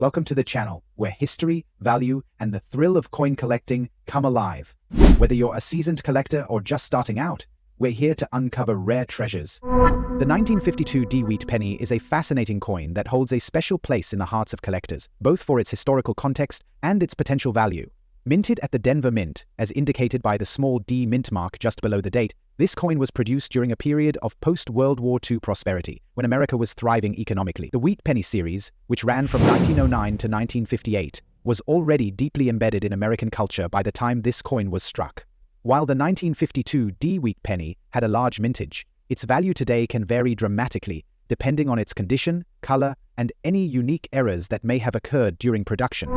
Welcome to the channel, where history, value, and the thrill of coin collecting come alive. Whether you're a seasoned collector or just starting out, we're here to uncover rare treasures. The 1952 D-Wheat penny is a fascinating coin that holds a special place in the hearts of collectors, both for its historical context and its potential value. Minted at the Denver Mint, as indicated by the small D mint mark just below the date, this coin was produced during a period of post-World War II prosperity, when America was thriving economically. The Wheat Penny series, which ran from 1909 to 1958, was already deeply embedded in American culture by the time this coin was struck. While the 1952 D-Wheat penny had a large mintage, its value today can vary dramatically, depending on its condition, color, and any unique errors that may have occurred during production.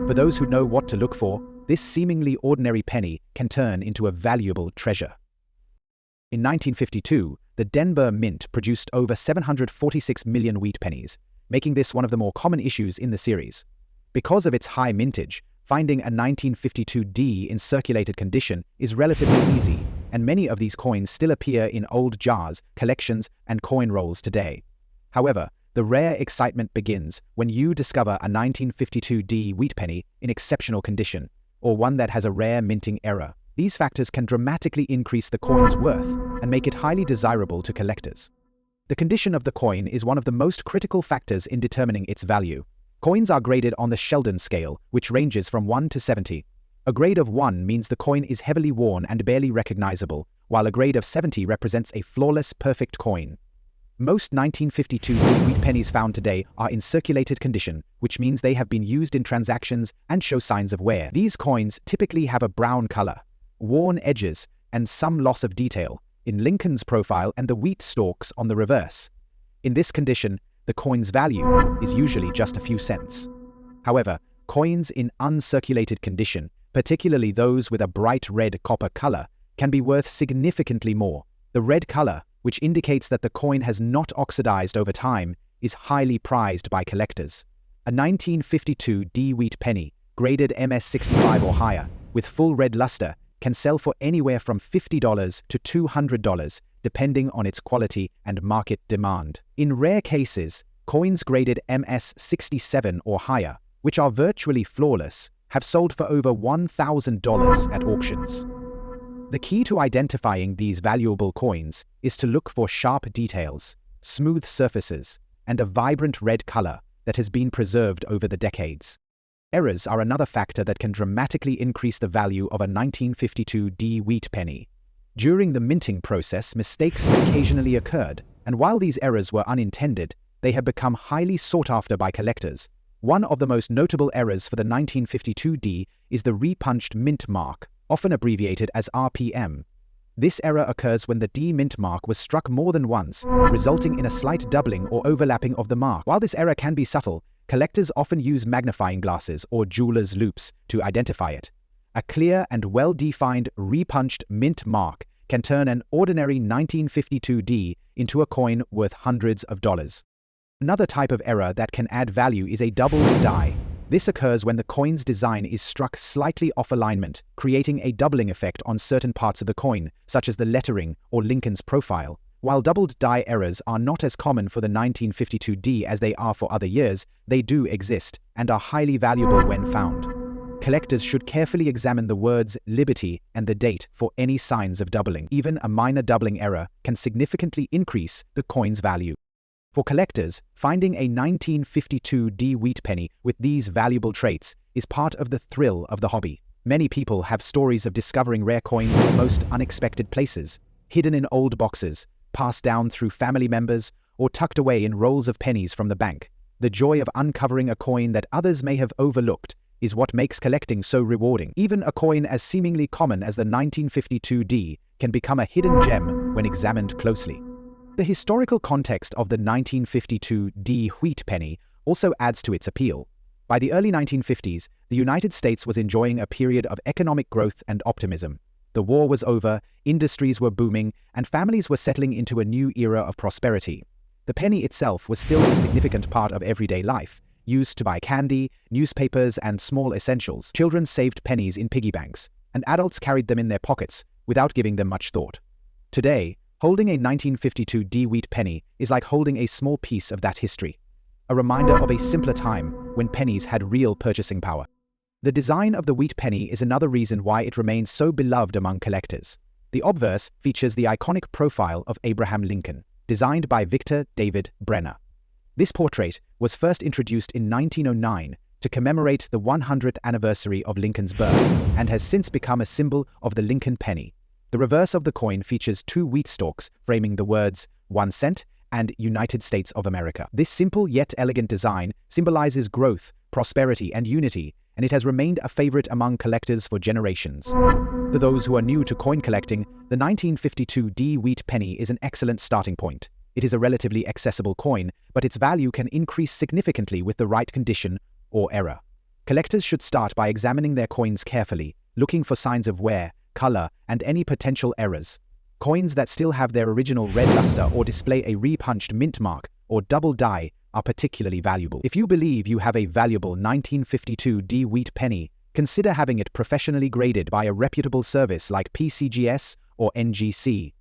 For those who know what to look for, this seemingly ordinary penny can turn into a valuable treasure. In 1952, the Denver Mint produced over 746 million wheat pennies, making this one of the more common issues in the series. Because of its high mintage, finding a 1952 D in circulated condition is relatively easy, and many of these coins still appear in old jars, collections, and coin rolls today. However, the rare excitement begins when you discover a 1952 D wheat penny in exceptional condition, or one that has a rare minting error. These factors can dramatically increase the coin's worth and make it highly desirable to collectors. The condition of the coin is one of the most critical factors in determining its value. Coins are graded on the Sheldon scale, which ranges from 1 to 70. A grade of 1 means the coin is heavily worn and barely recognizable, while a grade of 70 represents a flawless, perfect coin. Most 1952 D-Wheat pennies found today are in circulated condition, which means they have been used in transactions and show signs of wear. These coins typically have a brown color, worn edges, and some loss of detail in Lincoln's profile and the wheat stalks on the reverse. In this condition, the coin's value is usually just a few cents. However, coins in uncirculated condition, particularly those with a bright red copper color, can be worth significantly more. The red color, which indicates that the coin has not oxidized over time, is highly prized by collectors. A 1952 D-Wheat penny, graded MS65 or higher, with full red luster, can sell for anywhere from $50 to $200, depending on its quality and market demand. In rare cases, coins graded MS67 or higher, which are virtually flawless, have sold for over $1,000 at auctions. The key to identifying these valuable coins is to look for sharp details, smooth surfaces, and a vibrant red color that has been preserved over the decades. Errors are another factor that can dramatically increase the value of a 1952 D-Wheat penny. During the minting process, mistakes occasionally occurred, and while these errors were unintended, they have become highly sought after by collectors. One of the most notable errors for the 1952 D is the repunched mint mark, often abbreviated as RPM. This error occurs when the D mint mark was struck more than once, resulting in a slight doubling or overlapping of the mark. While this error can be subtle, collectors often use magnifying glasses or jeweler's loupes to identify it. A clear and well-defined repunched mint mark can turn an ordinary 1952 D into a coin worth hundreds of dollars. Another type of error that can add value is a doubled die. This occurs when the coin's design is struck slightly off alignment, creating a doubling effect on certain parts of the coin, such as the lettering or Lincoln's profile. While doubled die errors are not as common for the 1952 D as they are for other years, they do exist and are highly valuable when found. Collectors should carefully examine the words Liberty and the date for any signs of doubling. Even a minor doubling error can significantly increase the coin's value. For collectors, finding a 1952 D-Wheat penny with these valuable traits is part of the thrill of the hobby. Many people have stories of discovering rare coins in the most unexpected places, hidden in old boxes, passed down through family members, or tucked away in rolls of pennies from the bank. The joy of uncovering a coin that others may have overlooked is what makes collecting so rewarding. Even a coin as seemingly common as the 1952 D can become a hidden gem when examined closely. The historical context of the 1952 D wheat penny also adds to its appeal. By the early 1950s, the United States was enjoying a period of economic growth and optimism. The war was over, industries were booming, and families were settling into a new era of prosperity. The penny itself was still a significant part of everyday life, used to buy candy, newspapers, and small essentials. Children saved pennies in piggy banks, and adults carried them in their pockets without giving them much thought. Today, holding a 1952 D-Wheat penny is like holding a small piece of that history. a reminder of a simpler time when pennies had real purchasing power. The design of the wheat penny is another reason why it remains so beloved among collectors. The obverse features the iconic profile of Abraham Lincoln, designed by Victor David Brenner. This portrait was first introduced in 1909 to commemorate the 100th anniversary of Lincoln's birth and has since become a symbol of the Lincoln penny. The reverse of the coin features two wheat stalks framing the words 1 cent and United States of America. This simple yet elegant design symbolizes growth, prosperity, and unity, and it has remained a favorite among collectors for generations. For those who are new to coin collecting, the 1952 D wheat penny is an excellent starting point. It is a relatively accessible coin, but its value can increase significantly with the right condition or error. Collectors should start by examining their coins carefully, looking for signs of wear, color, and any potential errors. Coins that still have their original red luster or display a repunched mint mark or double die are particularly valuable. If you believe you have a valuable 1952 D wheat penny, consider having it professionally graded by a reputable service like PCGS or NGC.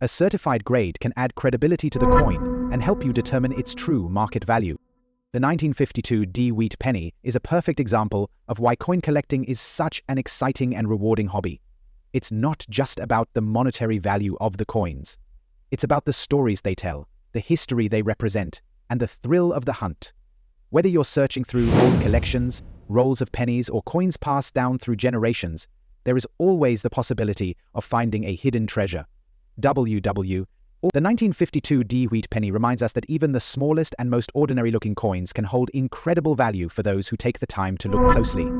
A certified grade can add credibility to the coin and help you determine its true market value. The 1952 D wheat penny is a perfect example of why coin collecting is such an exciting and rewarding hobby. It's not just about the monetary value of the coins. It's about the stories they tell, the history they represent, and the thrill of the hunt. Whether you're searching through old collections, rolls of pennies, or coins passed down through generations, there is always the possibility of finding a hidden treasure. The 1952 D wheat penny reminds us that even the smallest and most ordinary-looking coins can hold incredible value for those who take the time to look closely.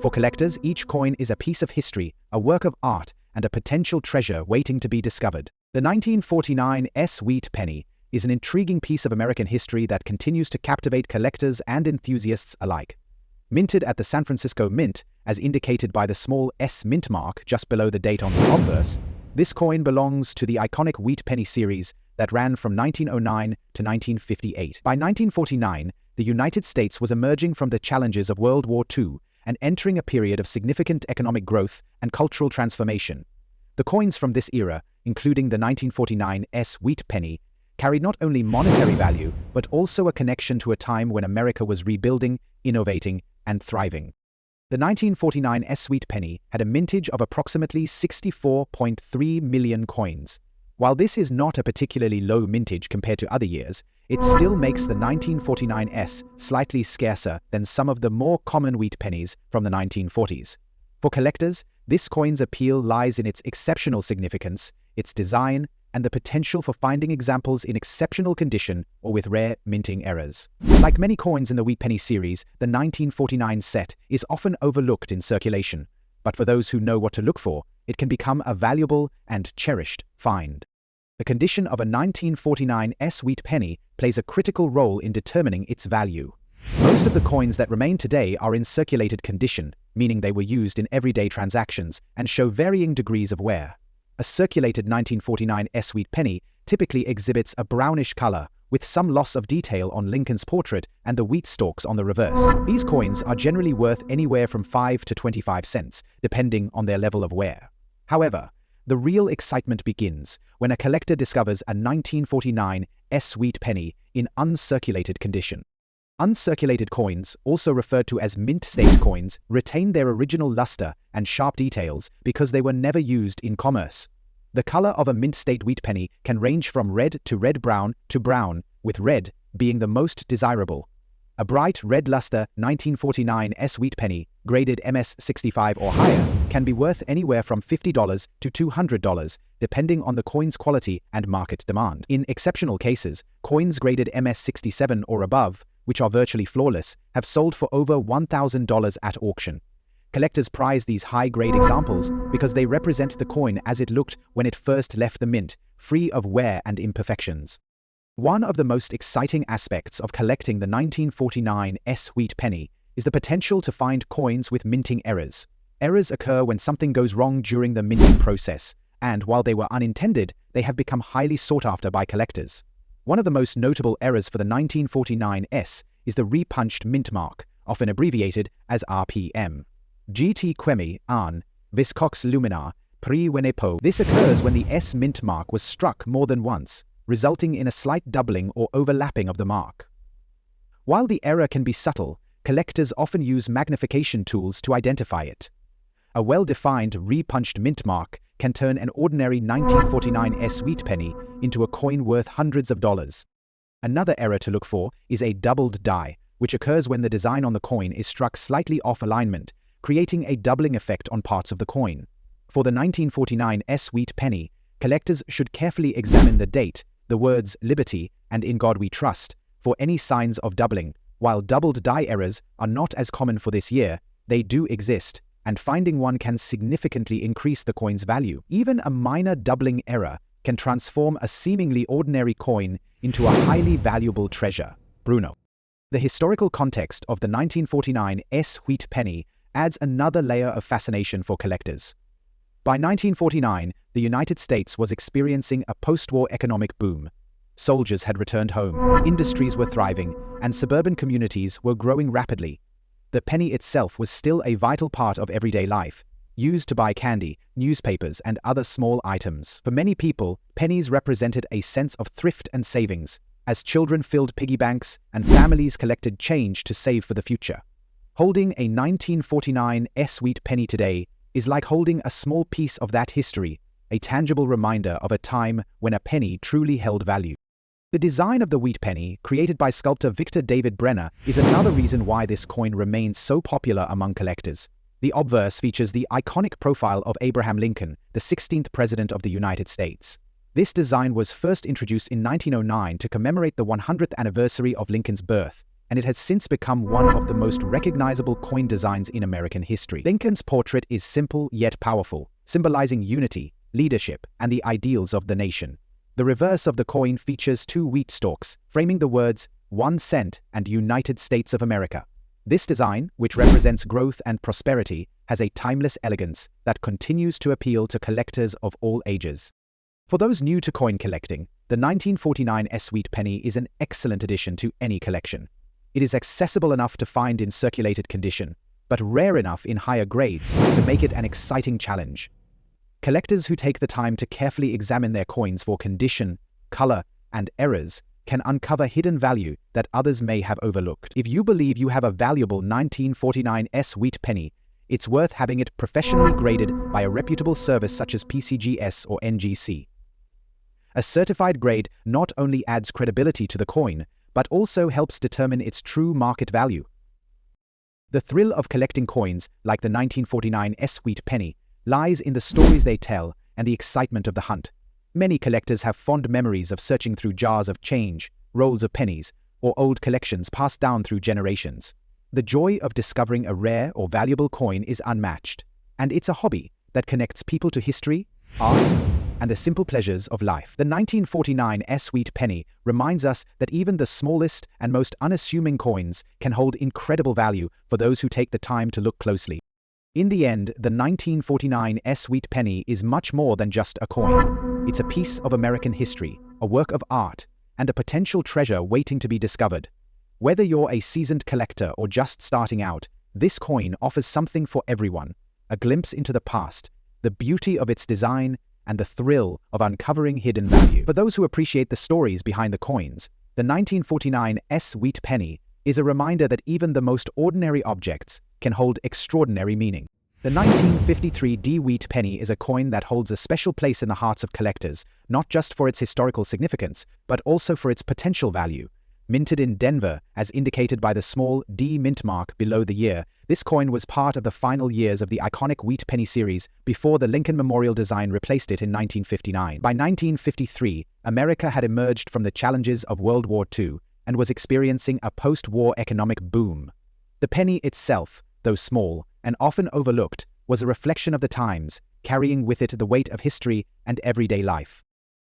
For collectors, each coin is a piece of history, a work of art, and a potential treasure waiting to be discovered. The 1949 S wheat penny is an intriguing piece of American history that continues to captivate collectors and enthusiasts alike. Minted at the San Francisco Mint, as indicated by the small S mint mark just below the date on the obverse, this coin belongs to the iconic wheat penny series that ran from 1909 to 1958. By 1949, the United States was emerging from the challenges of World War II and entering a period of significant economic growth and cultural transformation. The coins from this era, including the 1949 S wheat penny, carried not only monetary value, but also a connection to a time when America was rebuilding, innovating, and thriving. The 1949 S wheat penny had a mintage of approximately 64.3 million coins. While this is not a particularly low mintage compared to other years, it still makes the 1949 S slightly scarcer than some of the more common wheat pennies from the 1940s. For collectors, this coin's appeal lies in its exceptional significance, its design, and the potential for finding examples in exceptional condition or with rare minting errors. Like many coins in the wheat penny series, the 1949 set is often overlooked in circulation, but for those who know what to look for, it can become a valuable and cherished find. The condition of a 1949 S wheat penny plays a critical role in determining its value. Most of the coins that remain today are in circulated condition, meaning they were used in everyday transactions and show varying degrees of wear. A circulated 1949 S wheat penny typically exhibits a brownish color, with some loss of detail on Lincoln's portrait and the wheat stalks on the reverse. These coins are generally worth anywhere from 5 to 25 cents, depending on their level of wear. However, the real excitement begins when a collector discovers a 1949 S wheat penny in uncirculated condition. Uncirculated coins, also referred to as mint-state coins, retain their original luster and sharp details because they were never used in commerce. The color of a mint-state wheat penny can range from red to red-brown to brown, with red being the most desirable. A bright red luster 1949 S wheat penny, graded MS65 or higher, can be worth anywhere from $50 to $200, depending on the coin's quality and market demand. In exceptional cases, coins graded MS67 or above, which are virtually flawless, have sold for over $1,000 at auction. Collectors prize these high-grade examples because they represent the coin as it looked when it first left the mint, free of wear and imperfections. One of the most exciting aspects of collecting the 1949 S wheat penny is the potential to find coins with minting errors. Errors occur when something goes wrong during the minting process, and while they were unintended, they have become highly sought after by collectors. One of the most notable errors for the 1949 S is the repunched mint mark, often abbreviated as RPM. GT quemi an viscox lumina pri wenepo. This occurs when the S mint mark was struck more than once, resulting in a slight doubling or overlapping of the mark. While the error can be subtle, collectors often use magnification tools to identify it. A well-defined, repunched mint mark can turn an ordinary 1949 sweet penny into a coin worth hundreds of dollars. Another error to look for is a doubled die, which occurs when the design on the coin is struck slightly off alignment, creating a doubling effect on parts of the coin. For the 1949 sweet penny, collectors should carefully examine the date, the words "Liberty" and "In God We Trust" for any signs of doubling. While doubled die errors are not as common for this year, they do exist, and finding one can significantly increase the coin's value. Even a minor doubling error can transform a seemingly ordinary coin into a highly valuable treasure. Bruno. The historical context of the 1949 sweet penny adds another layer of fascination for collectors. By 1949, the United States was experiencing a post-war economic boom. Soldiers had returned home, industries were thriving, and suburban communities were growing rapidly. The penny itself was still a vital part of everyday life, used to buy candy, newspapers, and other small items. For many people, pennies represented a sense of thrift and savings, as children filled piggy banks and families collected change to save for the future. Holding a 1949 sweet penny today is like holding a small piece of that history, a tangible reminder of a time when a penny truly held value. The design of the wheat penny, created by sculptor Victor David Brenner, is another reason why this coin remains so popular among collectors. The obverse features the iconic profile of Abraham Lincoln, the 16th President of the United States. This design was first introduced in 1909 to commemorate the 100th anniversary of Lincoln's birth, and it has since become one of the most recognizable coin designs in American history. Lincoln's portrait is simple yet powerful, symbolizing unity, leadership, and the ideals of the nation. The reverse of the coin features two wheat stalks, framing the words 1 cent and United States of America. This design, which represents growth and prosperity, has a timeless elegance that continues to appeal to collectors of all ages. For those new to coin collecting, the 1949 sweet penny is an excellent addition to any collection. It is accessible enough to find in circulated condition, but rare enough in higher grades to make it an exciting challenge. Collectors who take the time to carefully examine their coins for condition, color, and errors can uncover hidden value that others may have overlooked. If you believe you have a valuable 1949 sweet penny, it's worth having it professionally graded by a reputable service such as PCGS or NGC. A certified grade not only adds credibility to the coin, but also helps determine its true market value. The thrill of collecting coins, like the 1949 sweet penny, lies in the stories they tell and the excitement of the hunt. Many collectors have fond memories of searching through jars of change, rolls of pennies, or old collections passed down through generations. The joy of discovering a rare or valuable coin is unmatched, and it's a hobby that connects people to history, art, and the simple pleasures of life. The 1949 sweet penny reminds us that even the smallest and most unassuming coins can hold incredible value for those who take the time to look closely. In the end, the 1949 sweet penny is much more than just a coin. It's a piece of American history, a work of art, and a potential treasure waiting to be discovered. Whether you're a seasoned collector or just starting out, this coin offers something for everyone: a glimpse into the past, the beauty of its design, and the thrill of uncovering hidden value. For those who appreciate the stories behind the coins, the 1949 sweet penny is a reminder that even the most ordinary objects can hold extraordinary meaning. The 1953 wheat penny is a coin that holds a special place in the hearts of collectors, not just for its historical significance, but also for its potential value. Minted in Denver, as indicated by the small D mint mark below the year, this coin was part of the final years of the iconic wheat penny series before the Lincoln Memorial design replaced it in 1959. By 1953, America had emerged from the challenges of World War II and was experiencing a post-war economic boom. The penny itself, though small and often overlooked, was a reflection of the times, carrying with it the weight of history and everyday life.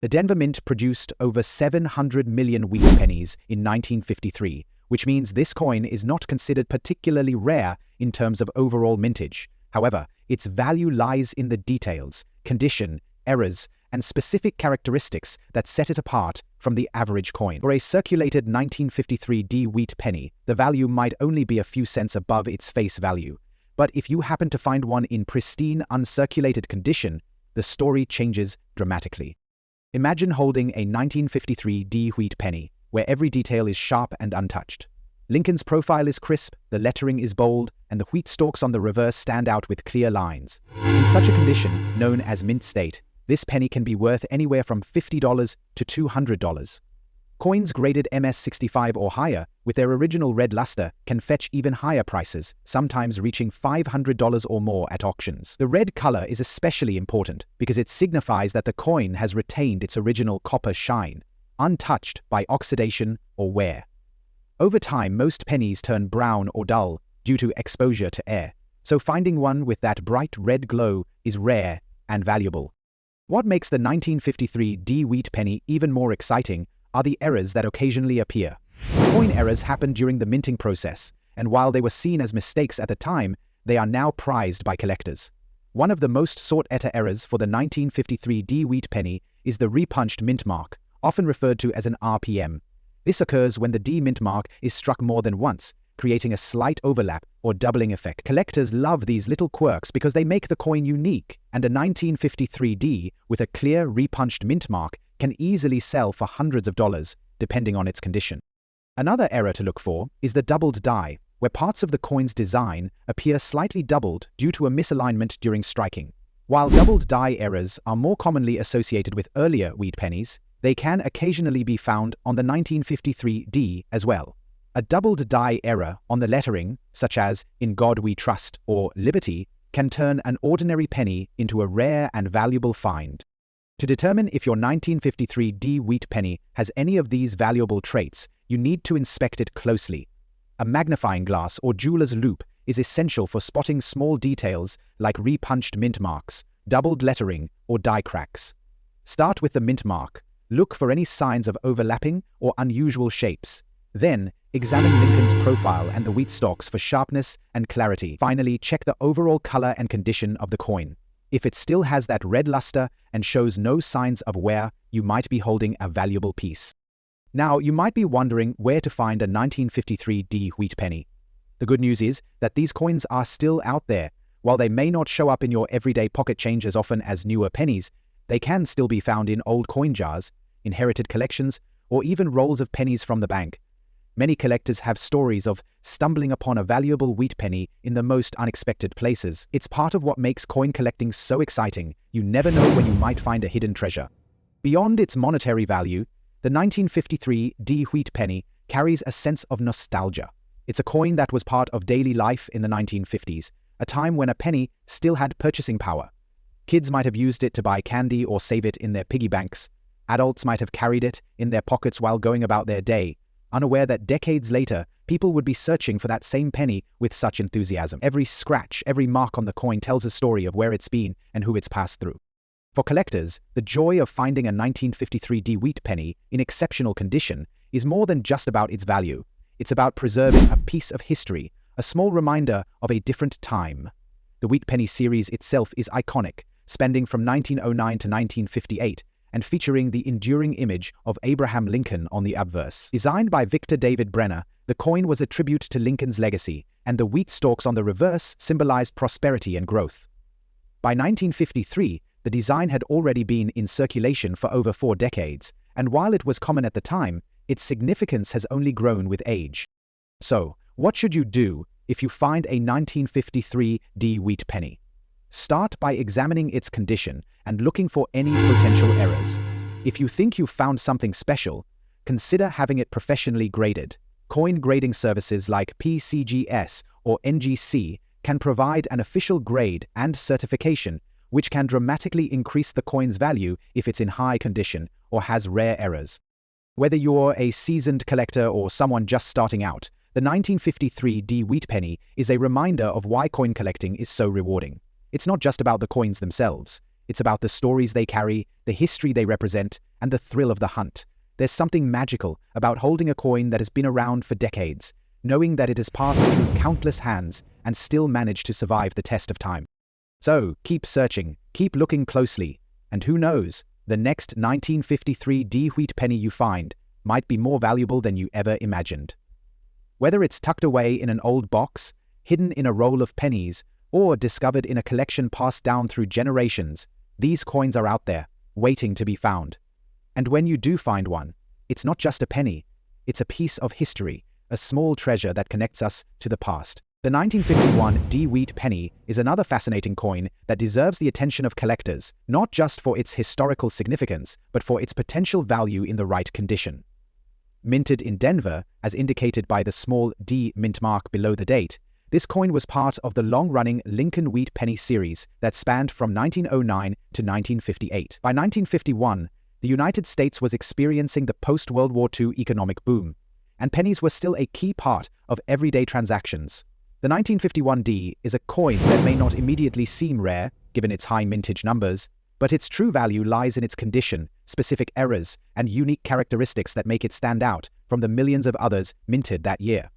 The Denver Mint produced over 700 million wheat pennies in 1953, which means this coin is not considered particularly rare in terms of overall mintage. However, its value lies in the details, condition, errors, and specific characteristics that set it apart from the average coin. For a circulated 1953 wheat penny, the value might only be a few cents above its face value. But if you happen to find one in pristine, uncirculated condition, the story changes dramatically. Imagine holding a 1953 wheat penny, where every detail is sharp and untouched. Lincoln's profile is crisp, the lettering is bold, and the wheat stalks on the reverse stand out with clear lines. In such a condition, known as mint state, this penny can be worth anywhere from $50 to $200. Coins graded MS65 or higher, with their original red luster, can fetch even higher prices, sometimes reaching $500 or more at auctions. The red color is especially important because it signifies that the coin has retained its original copper shine, untouched by oxidation or wear. Over time, most pennies turn brown or dull due to exposure to air, so finding one with that bright red glow is rare and valuable. What makes the 1953 D wheat penny even more exciting are the errors that occasionally appear. Coin errors happened during the minting process, and while they were seen as mistakes at the time, they are now prized by collectors. One of the most sought-after errors for the 1953 D wheat penny is the repunched mint mark, often referred to as an RPM. This occurs when the D mint mark is struck more than once, creating a slight overlap or doubling effect. Collectors love these little quirks because they make the coin unique, and a 1953 D with a clear repunched mint mark can easily sell for hundreds of dollars, depending on its condition. Another error to look for is the doubled die, where parts of the coin's design appear slightly doubled due to a misalignment during striking. While doubled die errors are more commonly associated with earlier wheat pennies, they can occasionally be found on the 1953 D as well. A doubled die error on the lettering, such as "In God We Trust" or "Liberty," can turn an ordinary penny into a rare and valuable find. To determine if your 1953 D wheat penny has any of these valuable traits, you need to inspect it closely. A magnifying glass or jeweler's loupe is essential for spotting small details like repunched mint marks, doubled lettering, or die cracks. Start with the mint mark. Look for any signs of overlapping or unusual shapes. Then, examine Lincoln's profile and the wheat stalks for sharpness and clarity. Finally, check the overall color and condition of the coin. If it still has that red luster and shows no signs of wear, you might be holding a valuable piece. Now, you might be wondering where to find a 1953 D wheat penny. The good news is that these coins are still out there. While they may not show up in your everyday pocket change as often as newer pennies, they can still be found in old coin jars, inherited collections, or even rolls of pennies from the bank. Many collectors have stories of stumbling upon a valuable wheat penny in the most unexpected places. It's part of what makes coin collecting so exciting. You never know when you might find a hidden treasure. Beyond its monetary value, the 1953 D wheat penny carries a sense of nostalgia. It's a coin that was part of daily life in the 1950s, a time when a penny still had purchasing power. Kids might have used it to buy candy or save it in their piggy banks. Adults might have carried it in their pockets while going about their day, unaware that decades later, people would be searching for that same penny with such enthusiasm. Every scratch, every mark on the coin tells a story of where it's been and who it's passed through. For collectors, the joy of finding a 1953 D wheat penny in exceptional condition is more than just about its value. It's about preserving a piece of history, a small reminder of a different time. The wheat penny series itself is iconic, spanning from 1909 to 1958, and featuring the enduring image of Abraham Lincoln on the obverse. Designed by Victor David Brenner, the coin was a tribute to Lincoln's legacy, and the wheat stalks on the reverse symbolized prosperity and growth. By 1953, the design had already been in circulation for over 4 decades, and while it was common at the time, its significance has only grown with age. So, what should you do if you find a 1953 D wheat penny? Start by examining its condition and looking for any potential errors. If you think you've found something special, consider having it professionally graded. Coin grading services like PCGS or NGC can provide an official grade and certification, which can dramatically increase the coin's value if it's in high condition or has rare errors. Whether you're a seasoned collector or someone just starting out, the 1953 D wheat penny is a reminder of why coin collecting is so rewarding. It's not just about the coins themselves. It's about the stories they carry, the history they represent, and the thrill of the hunt. There's something magical about holding a coin that has been around for decades, knowing that it has passed through countless hands and still managed to survive the test of time. So, keep searching, keep looking closely, and who knows, the next 1953 D wheat penny you find might be more valuable than you ever imagined. Whether it's tucked away in an old box, hidden in a roll of pennies, or discovered in a collection passed down through generations, these coins are out there, waiting to be found. And when you do find one, it's not just a penny, it's a piece of history, a small treasure that connects us to the past. The 1951 D-Wheat penny is another fascinating coin that deserves the attention of collectors, not just for its historical significance, but for its potential value in the right condition. Minted in Denver, as indicated by the small D mint mark below the date, this coin was part of the long-running Lincoln Wheat penny series that spanned from 1909 to 1958. By 1951, the United States was experiencing the post-World War II economic boom, and pennies were still a key part of everyday transactions. The 1951 D is a coin that may not immediately seem rare, given its high mintage numbers, but its true value lies in its condition, specific errors, and unique characteristics that make it stand out from the millions of others minted that year.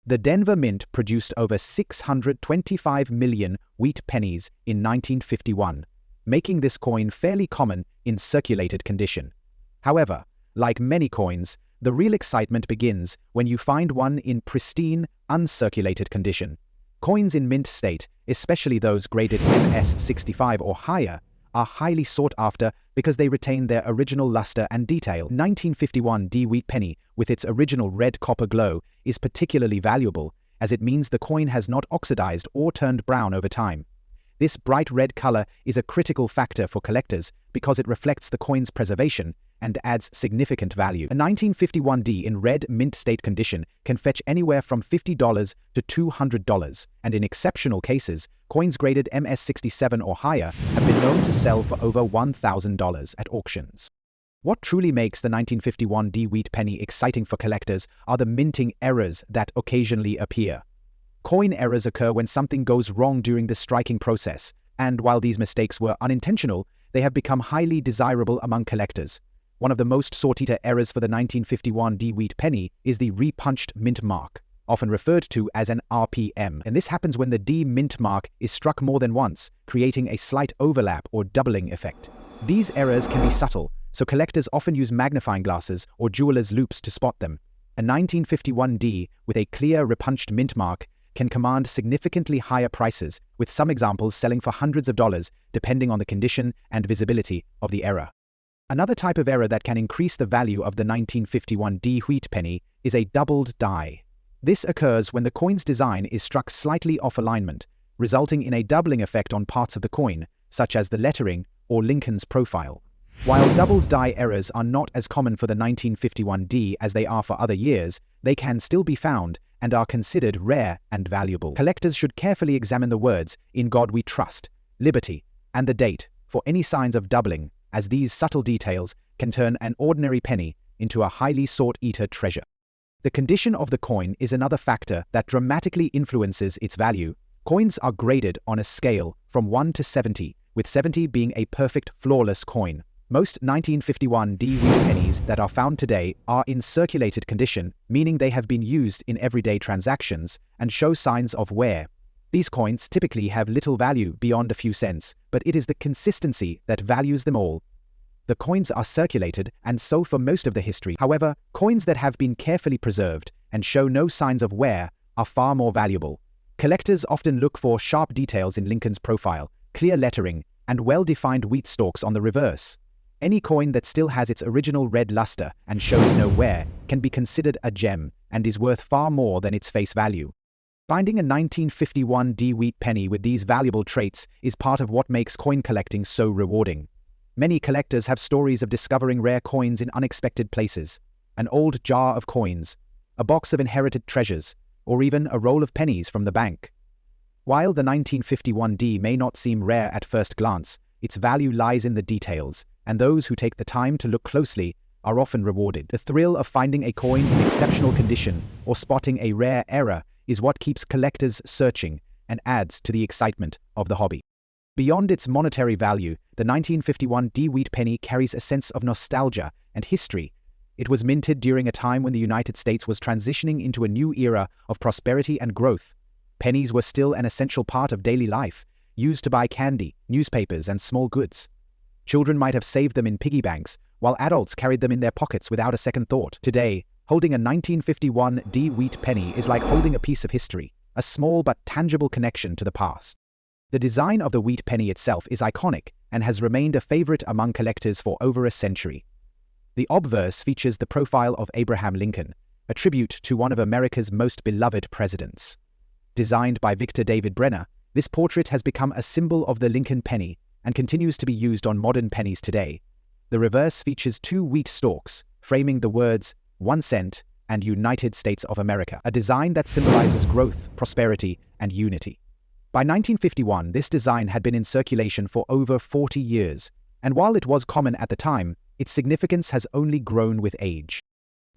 The Denver Mint produced over 625 million wheat pennies in 1951, making this coin fairly common in circulated condition. However, like many coins, the real excitement begins when you find one in pristine, uncirculated condition. Coins in mint state, especially those graded MS65 or higher, are highly sought after because they retain their original luster and detail. 1951 D-Wheat penny, with its original red copper glow, is particularly valuable, as it means the coin has not oxidized or turned brown over time. This bright red color is a critical factor for collectors because it reflects the coin's preservation and adds significant value. A 1951 D in red mint state condition can fetch anywhere from $50 to $200, and in exceptional cases, coins graded MS67 or higher have been known to sell for over $1,000 at auctions. What truly makes the 1951 D-Wheat penny exciting for collectors are the minting errors that occasionally appear. Coin errors occur when something goes wrong during the striking process, and while these mistakes were unintentional, they have become highly desirable among collectors. One of the most sought-after errors for the 1951 D-Wheat penny is the repunched mint mark, often referred to as an RPM, and this happens when the D mint mark is struck more than once, creating a slight overlap or doubling effect. These errors can be subtle, so collectors often use magnifying glasses or jeweler's loupes to spot them. A 1951 D with a clear repunched mint mark can command significantly higher prices, with some examples selling for hundreds of dollars depending on the condition and visibility of the error. Another type of error that can increase the value of the 1951 D-Wheat penny is a doubled die. This occurs when the coin's design is struck slightly off alignment, resulting in a doubling effect on parts of the coin, such as the lettering or Lincoln's profile. While doubled die errors are not as common for the 1951 D as they are for other years, they can still be found and are considered rare and valuable. Collectors should carefully examine the words "In God We Trust," "Liberty," and the date for any signs of doubling, as these subtle details can turn an ordinary penny into a highly sought-after treasure. The condition of the coin is another factor that dramatically influences its value. Coins are graded on a scale from 1 to 70, with 70 being a perfect, flawless coin. Most 1951 D-Wheat pennies that are found today are in circulated condition, meaning they have been used in everyday transactions and show signs of wear. These coins typically have little value beyond a few cents, but it is the consistency that values them all. The coins are circulated and so for most of the history. However, coins that have been carefully preserved and show no signs of wear are far more valuable. Collectors often look for sharp details in Lincoln's profile, clear lettering, and well-defined wheat stalks on the reverse. Any coin that still has its original red luster and shows no wear can be considered a gem and is worth far more than its face value. Finding a 1951 D-Wheat penny with these valuable traits is part of what makes coin collecting so rewarding. Many collectors have stories of discovering rare coins in unexpected places: an old jar of coins, a box of inherited treasures, or even a roll of pennies from the bank. While the 1951 D may not seem rare at first glance, its value lies in the details, and those who take the time to look closely are often rewarded. The thrill of finding a coin in exceptional condition or spotting a rare error is what keeps collectors searching and adds to the excitement of the hobby. Beyond its monetary value, the 1951 D-Wheat penny carries a sense of nostalgia and history. It was minted during a time when the United States was transitioning into a new era of prosperity and growth. Pennies were still an essential part of daily life, used to buy candy, newspapers, and small goods. Children might have saved them in piggy banks, while adults carried them in their pockets without a second thought. Today, holding a 1951 D-Wheat penny is like holding a piece of history, a small but tangible connection to the past. The design of the wheat penny itself is iconic and has remained a favorite among collectors for over a century. The obverse features the profile of Abraham Lincoln, a tribute to one of America's most beloved presidents. Designed by Victor David Brenner, this portrait has become a symbol of the Lincoln penny and continues to be used on modern pennies today. The reverse features two wheat stalks, framing the words 1 cent and United States of America, a design that symbolizes growth, prosperity, and unity. By 1951, this design had been in circulation for over 40 years, and while it was common at the time, its significance has only grown with age.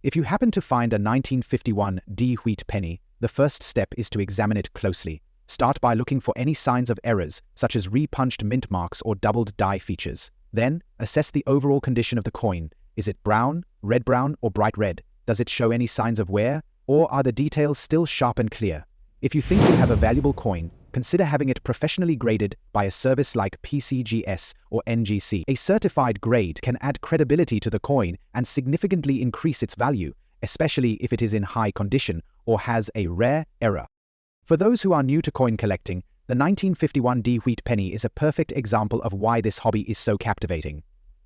If you happen to find a 1951 D wheat penny, the first step is to examine it closely. Start by looking for any signs of errors, such as repunched mint marks or doubled die features. Then, assess the overall condition of the coin. Is it brown, red-brown, or bright red? Does it show any signs of wear, or are the details still sharp and clear? If you think you have a valuable coin, consider having it professionally graded by a service like PCGS or NGC. A certified grade can add credibility to the coin and significantly increase its value, especially if it is in high condition or has a rare error. For those who are new to coin collecting, the 1951 D wheat penny is a perfect example of why this hobby is so captivating.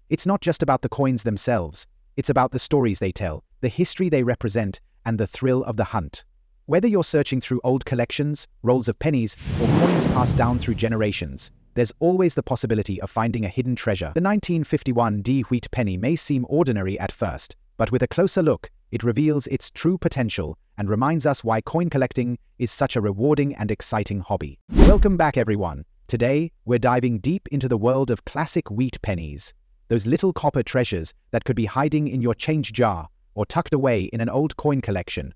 It's not just about the coins themselves, it's about the stories they tell, the history they represent, and the thrill of the hunt. Whether you're searching through old collections, rolls of pennies, or coins passed down through generations, there's always the possibility of finding a hidden treasure. The 1951 D wheat penny may seem ordinary at first, but with a closer look, it reveals its true potential and reminds us why coin collecting is such a rewarding and exciting hobby. Welcome back, everyone. Today, we're diving deep into the world of classic wheat pennies, those little copper treasures that could be hiding in your change jar or tucked away in an old coin collection.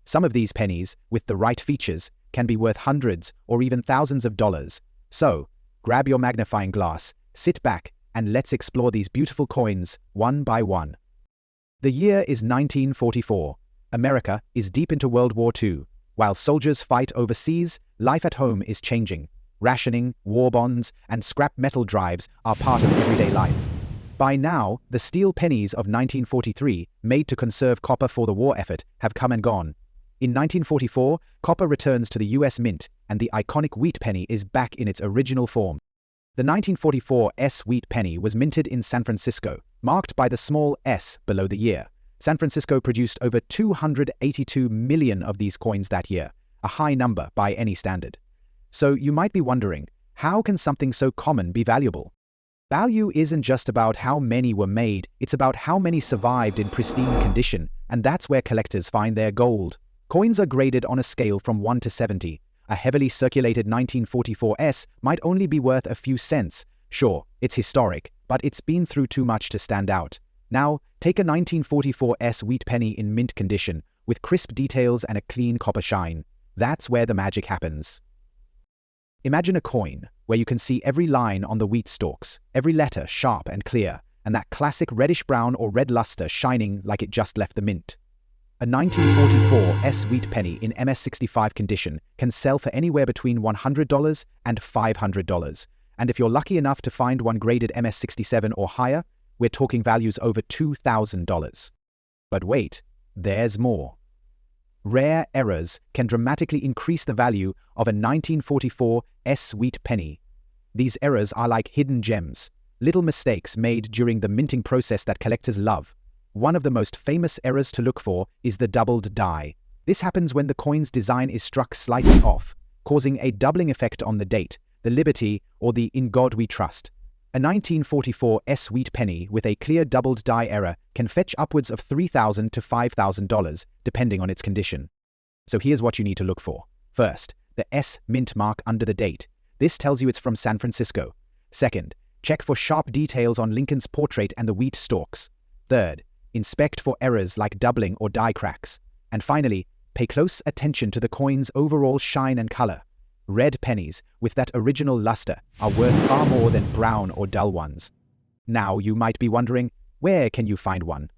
Some of these pennies, with the right features, can be worth hundreds or even thousands of dollars. So, grab your magnifying glass, sit back, and let's explore these beautiful coins one by one. The year is 1944. America is deep into World War II. While soldiers fight overseas, life at home is changing. Rationing, war bonds, and scrap metal drives are part of everyday life. By now, the steel pennies of 1943, made to conserve copper for the war effort, have come and gone. In 1944, copper returns to the US Mint, and the iconic wheat penny is back in its original form. The 1944 S wheat penny was minted in San Francisco, marked by the small S below the year. San Francisco produced over 282 million of these coins that year, a high number by any standard. So you might be wondering, how can something so common be valuable? Value isn't just about how many were made, it's about how many survived in pristine condition, and that's where collectors find their gold. Coins are graded on a scale from 1 to 70. A heavily circulated 1944 S might only be worth a few cents. Sure, it's historic, but it's been through too much to stand out. Now, take a 1944 S wheat penny in mint condition, with crisp details and a clean copper shine. That's where the magic happens. Imagine a coin where you can see every line on the wheat stalks, every letter sharp and clear, and that classic reddish-brown or red luster shining like it just left the mint. A 1944 S wheat penny in MS65 condition can sell for anywhere between $100 and $500, and if you're lucky enough to find one graded MS67 or higher, we're talking values over $2,000. But wait, there's more. Rare errors can dramatically increase the value of a 1944 S wheat penny. These errors are like hidden gems, little mistakes made during the minting process that collectors love. One of the most famous errors to look for is the doubled die. This happens when the coin's design is struck slightly off, causing a doubling effect on the date, the liberty, or the "in God we trust." A 1944 S wheat penny with a clear doubled die error can fetch upwards of $3,000 to $5,000, depending on its condition. So here's what you need to look for. First, the S mint mark under the date. This tells you it's from San Francisco. Second, check for sharp details on Lincoln's portrait and the wheat stalks. Third, inspect for errors like doubling or die cracks. And finally, pay close attention to the coin's overall shine and color. Red pennies, with that original luster, are worth far more than brown or dull ones. Now you might be wondering, where can you find one?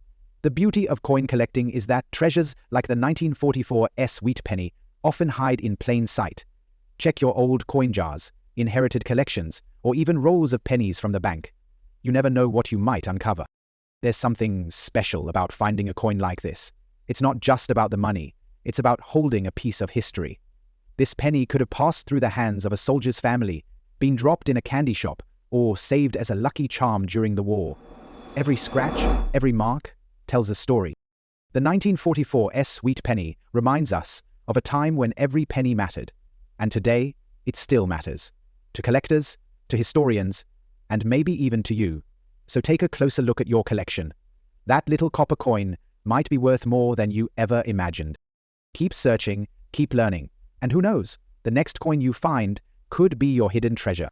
The beauty of coin collecting is that treasures like the 1944 S wheat penny often hide in plain sight. Check your old coin jars, inherited collections, or even rolls of pennies from the bank. You never know what you might uncover. There's something special about finding a coin like this. It's not just about the money, it's about holding a piece of history. This penny could have passed through the hands of a soldier's family, been dropped in a candy shop, or saved as a lucky charm during the war. Every scratch, every mark, tells a story. The 1944 sweet penny reminds us of a time when every penny mattered, and today it still matters. To collectors, to historians, and maybe even to you. So take a closer look at your collection. That little copper coin might be worth more than you ever imagined. Keep searching, keep learning, and who knows, the next coin you find could be your hidden treasure.